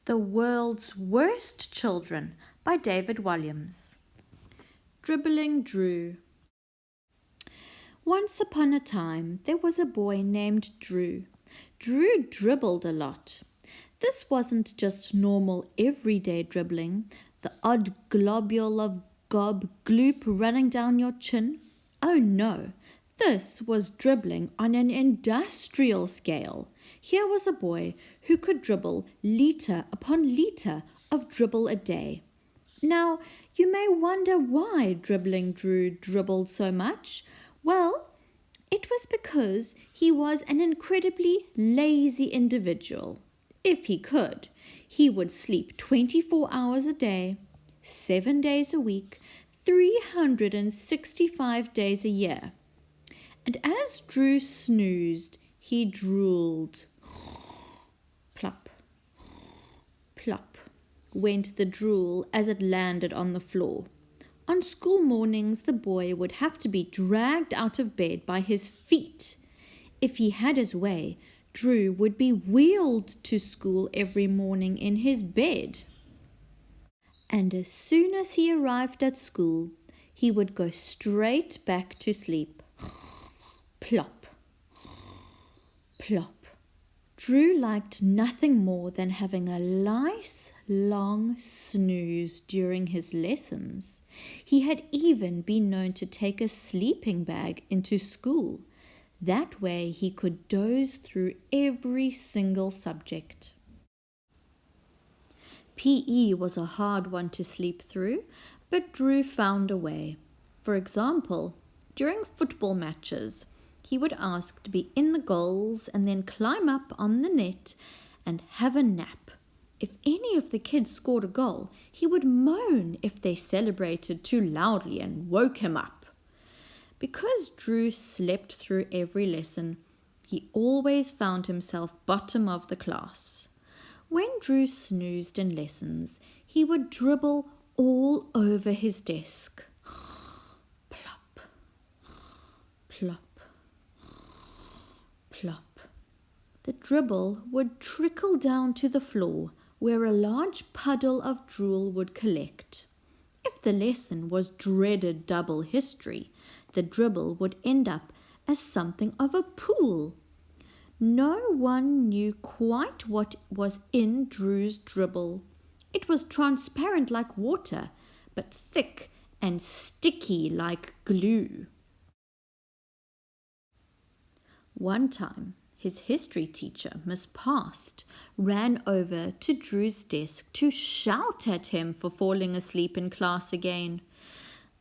The World's Worst Children by David Walliams. Dribbling Drew. Once upon a time, there was a boy named Drew. Drew dribbled a lot. This wasn't just normal everyday dribbling, the odd globule of gob gloop running down your chin. Oh no, this was dribbling on an industrial scale. Here was a boy who could dribble litre upon litre of dribble a day. Now, you may wonder why Dribbling Drew dribbled so much. Well, it was because he was an incredibly lazy individual. If he could, he would sleep 24 hours a day, 7 days a week, 365 days a year. And as Drew snoozed, he drooled. Plop, plop, went the drool as it landed on the floor. On school mornings, the boy would have to be dragged out of bed by his feet. If he had his way, Drew would be wheeled to school every morning in his bed. And as soon as he arrived at school, he would go straight back to sleep. Plop, plop. Drew liked nothing more than having a nice, long snooze during his lessons. He had even been known to take a sleeping bag into school. That way he could doze through every single subject. PE was a hard one to sleep through, but Drew found a way. For example, during football matches, he would ask to be in the goals and then climb up on the net and have a nap. If any of the kids scored a goal, he would moan if they celebrated too loudly and woke him up. Because Drew slept through every lesson, he always found himself bottom of the class. When Drew snoozed in lessons, he would dribble all over his desk. Plop, plop, plop. The dribble would trickle down to the floor, where a large puddle of drool would collect. If the lesson was dreaded double history, the dribble would end up as something of a pool. No one knew quite what was in Drew's dribble. It was transparent like water, but thick and sticky like glue. One time, his history teacher, Miss Past, ran over to Drew's desk to shout at him for falling asleep in class again.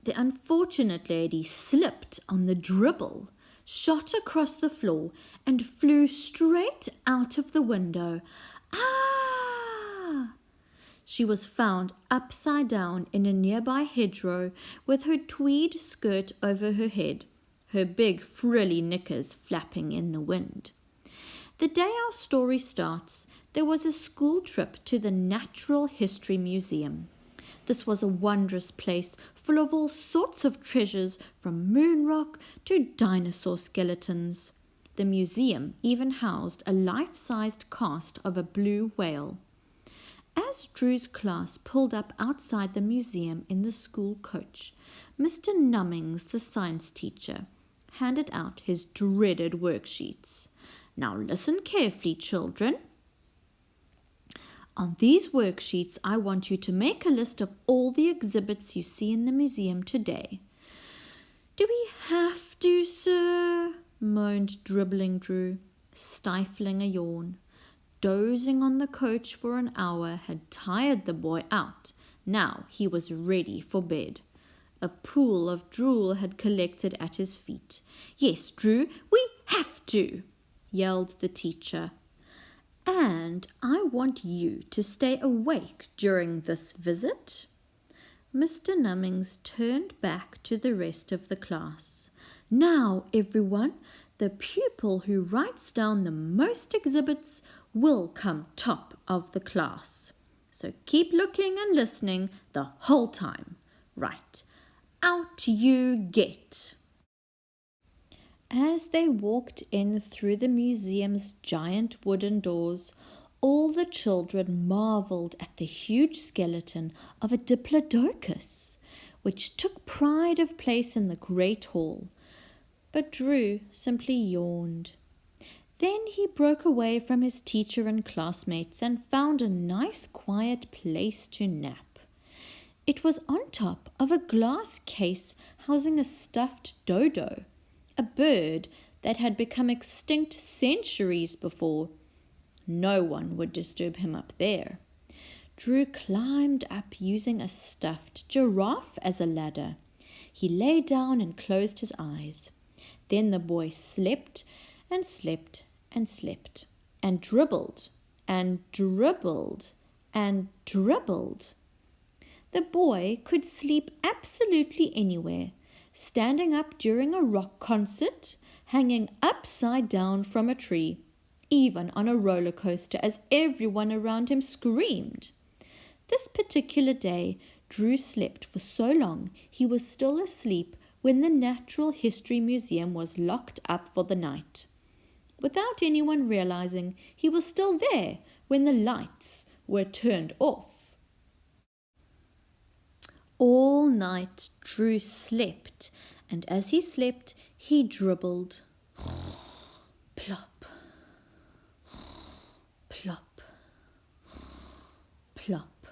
The unfortunate lady slipped on the dribble, shot across the floor, and flew straight out of the window. Ah! She was found upside down in a nearby hedgerow with her tweed skirt over her head, her big frilly knickers flapping in the wind. The day our story starts, there was a school trip to the Natural History Museum. This was a wondrous place full of all sorts of treasures, from moon rock to dinosaur skeletons. The museum even housed a life-sized cast of a blue whale. As Drew's class pulled up outside the museum in the school coach, Mr. Nummings, the science teacher, handed out his dreaded worksheets. Now listen carefully, children. On these worksheets, I want you to make a list of all the exhibits you see in the museum today. Do we have to, sir? Moaned Dribbling Drew, stifling a yawn. Dozing on the coach for an hour had tired the boy out. Now he was ready for bed. A pool of drool had collected at his feet. Yes, Drew, we have to, yelled the teacher. And I want you to stay awake during this visit. Mr. Nummings turned back to the rest of the class. Now, everyone, the pupil who writes down the most exhibits will come top of the class. So keep looking and listening the whole time. Right, out you get. As they walked in through the museum's giant wooden doors, All the children marvelled at the huge skeleton of a diplodocus, which took pride of place in the great hall. But Drew simply yawned. Then he broke away from his teacher and classmates and found a nice quiet place to nap. It was on top of a glass case housing a stuffed dodo, a bird that had become extinct centuries before. No one would disturb him up there. Drew climbed up using a stuffed giraffe as a ladder. He lay down and closed his eyes. Then the boy slept and slept and slept and dribbled and dribbled and dribbled. The boy could sleep absolutely anywhere, standing up during a rock concert, hanging upside down from a tree, even on a roller coaster as everyone around him screamed. This particular day, Drew slept for so long he was still asleep when the Natural History Museum was locked up for the night. Without anyone realizing, he was still there when the lights were turned off. All night Drew slept, and as he slept, he dribbled. Plop, plop, plop.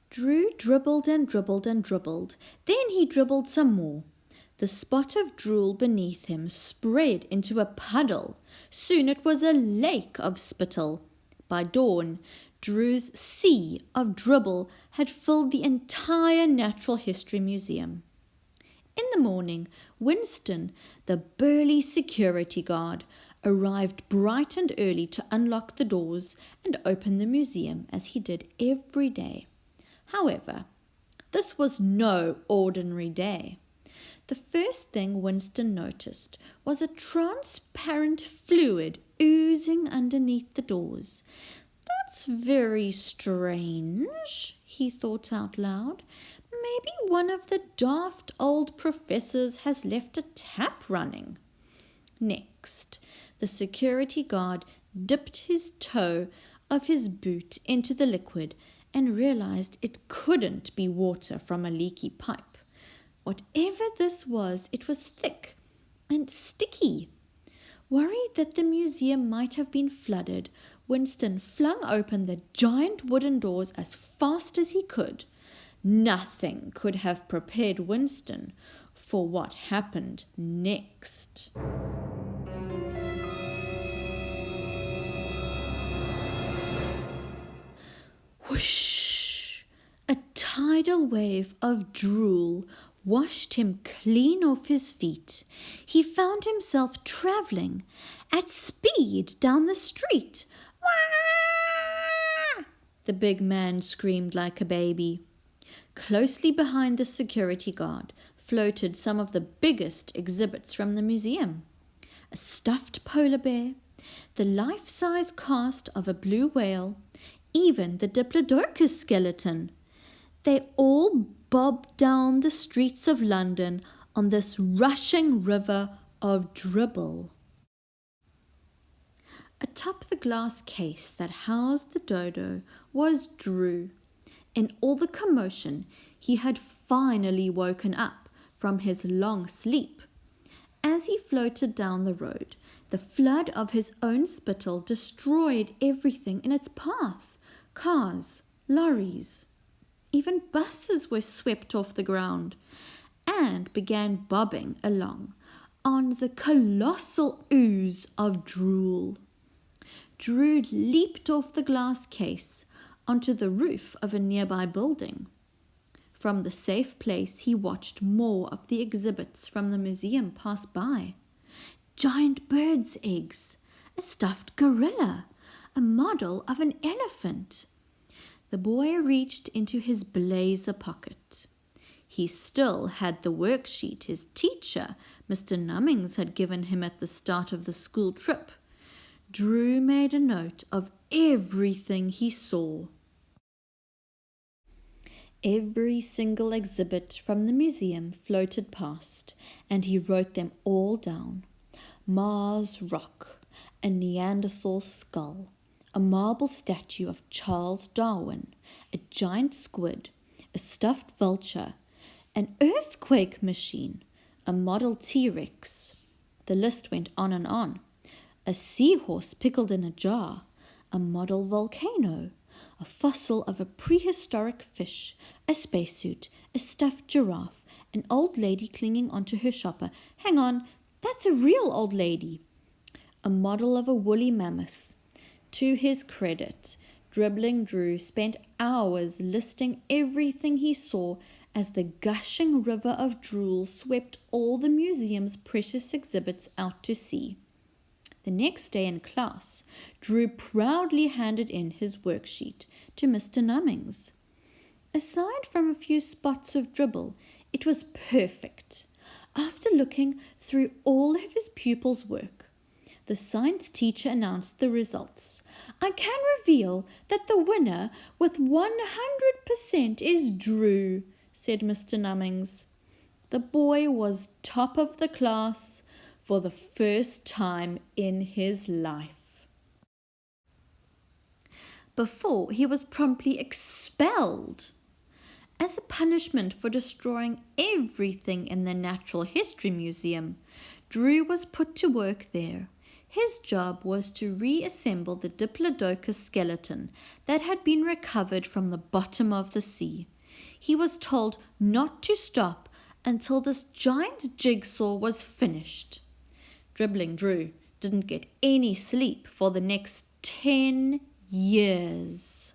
Drew dribbled and dribbled and dribbled. Then he dribbled some more. The spot of drool beneath him spread into a puddle. Soon it was a lake of spittle. By dawn, Drew's sea of dribble had filled the entire Natural History Museum. In the morning, Winston, the burly security guard, arrived bright and early to unlock the doors and open the museum as he did every day. However, this was no ordinary day. The first thing Winston noticed was a transparent fluid oozing underneath the doors. "That's very strange," he thought out loud. "Maybe one of the daft old professors has left a tap running." Next, the security guard dipped his toe of his boot into the liquid and realized it couldn't be water from a leaky pipe. Whatever this was, it was thick and sticky. Worried that the museum might have been flooded, Winston flung open the giant wooden doors as fast as he could. Nothing could have prepared Winston for what happened next. Whoosh! A tidal wave of drool washed him clean off his feet. He found himself travelling at speed down the street. "Wah!" The big man screamed like a baby. Closely behind the security guard floated some of the biggest exhibits from the museum. A stuffed polar bear, the life-size cast of a blue whale, even the diplodocus skeleton. They all bobbed down the streets of London on this rushing river of dribble. Atop the glass case that housed the dodo was Drew. In all the commotion, he had finally woken up from his long sleep. As he floated down the road, the flood of his own spittle destroyed everything in its path. Cars, lorries, even buses were swept off the ground and began bobbing along on the colossal ooze of drool. Drew leaped off the glass case onto the roof of a nearby building. From the safe place, he watched more of the exhibits from the museum pass by. Giant birds' eggs, a stuffed gorilla, a model of an elephant. The boy reached into his blazer pocket. He still had the worksheet his teacher, Mr. Nummings, had given him at the start of the school trip. Drew made a note of everything he saw. Every single exhibit from the museum floated past, and he wrote them all down. Mars rock, a Neanderthal skull, a marble statue of Charles Darwin, a giant squid, a stuffed vulture, an earthquake machine, a model T-Rex. The list went on and on. A seahorse pickled in a jar, a model volcano, a fossil of a prehistoric fish, a spacesuit, a stuffed giraffe, an old lady clinging onto her shopper. Hang on, that's a real old lady. A model of a woolly mammoth. To his credit, Dribbling Drew spent hours listing everything he saw as the gushing river of drool swept all the museum's precious exhibits out to sea. The next day in class, Drew proudly handed in his worksheet to Mr. Nummings. Aside from a few spots of dribble, it was perfect. After looking through all of his pupils' work, the science teacher announced the results. I can reveal that the winner with 100% is Drew, said Mr. Nummings. The boy was top of the class for the first time in his life. Before, he was promptly expelled. As a punishment for destroying everything in the Natural History Museum, Drew was put to work there. His job was to reassemble the Diplodocus skeleton that had been recovered from the bottom of the sea. He was told not to stop until this giant jigsaw was finished. Dribbling Drew didn't get any sleep for the next 10 years.